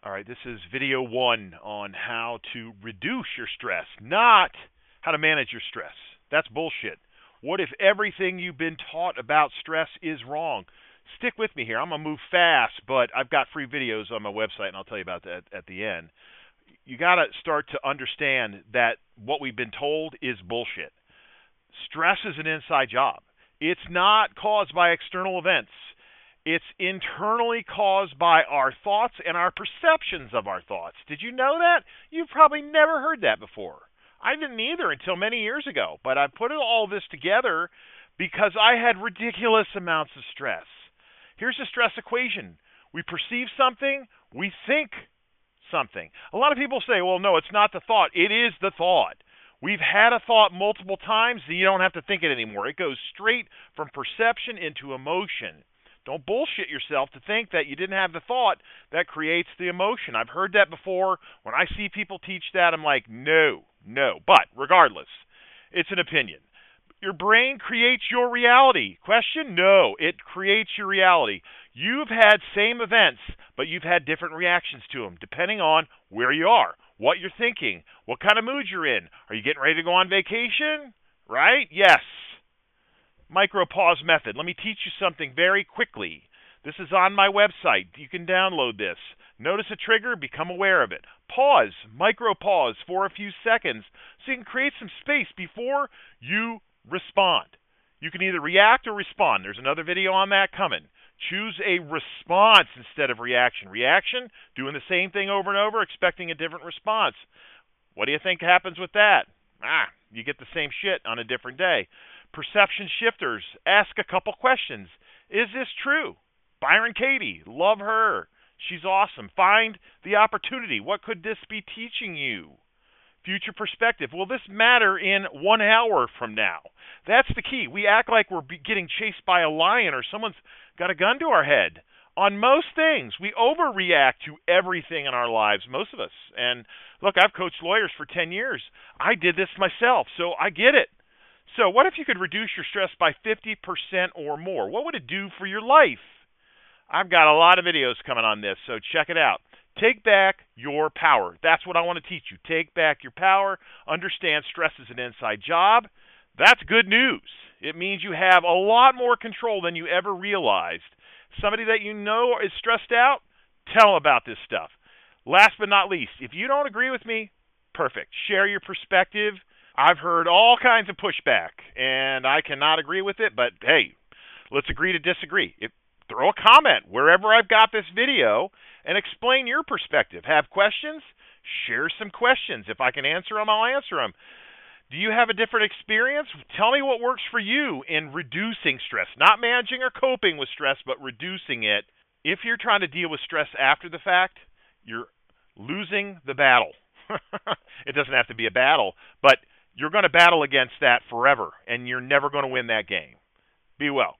All right, this is video one on how to reduce your stress, not how to manage your stress. That's bullshit. What if everything you've been taught about stress is wrong? Stick with me here. I'm going to move fast, but I've got free videos on my website, and I'll tell you about that at the end. You got to start to understand that what we've been told is bullshit. Stress is an inside job. It's not caused by external events. It's internally caused by our thoughts and our perceptions of our thoughts. Did you know that? You've probably never heard that before. I didn't either until many years ago, but I put all this together because I had ridiculous amounts of stress. Here's the stress equation. We perceive something, we think something. A lot of people say, well, no, it's not the thought. It is the thought. We've had a thought multiple times, so you don't have to think it anymore. It goes straight from perception into emotion. Don't bullshit yourself to think that you didn't have the thought that creates the emotion. I've heard that before. When I see people teach that, I'm like, no. But regardless, it's an opinion. Your brain creates your reality. Question? No, it creates your reality. You've had same events, but you've had different reactions to them depending on where you are, what you're thinking, what kind of mood you're in. Are you getting ready to go on vacation? Right? Yes. Micro pause method. Let me teach you something very quickly. This is on my website. You can download this. Notice a trigger, become aware of it. Pause, micro pause for a few seconds so you can create some space before you respond. You can either react or respond. There's another video on that coming. Choose a response instead of reaction. Reaction, doing the same thing over and over, expecting a different response. What do you think happens with that? You get the same shit on a different day. Perception shifters. Ask a couple questions. Is this true? Byron Katie, love her. She's awesome. Find the opportunity. What could this be teaching you? Future perspective. Will this matter in 1 hour from now? That's the key. We act like we're getting chased by a lion or someone's got a gun to our head. On most things, we overreact to everything in our lives, most of us. And look, I've coached lawyers for 10 years. I did this myself, so I get it. So what if you could reduce your stress by 50% or more? What would it do for your life? I've got a lot of videos coming on this, so check it out. Take back your power. That's what I want to teach you. Take back your power. Understand stress is an inside job. That's good news. It means you have a lot more control than you ever realized. Somebody that you know is stressed out, tell them about this stuff. Last but not least, if you don't agree with me, perfect. Share your perspective. I've heard all kinds of pushback, and I cannot agree with it, but hey, let's agree to disagree. Throw a comment wherever I've got this video and explain your perspective. Have questions? Share some questions. If I can answer them, I'll answer them. Do you have a different experience? Tell me what works for you in reducing stress. Not managing or coping with stress, but reducing it. If you're trying to deal with stress after the fact, you're losing the battle. It doesn't have to be a battle, but you're going to battle against that forever, and you're never going to win that game. Be well.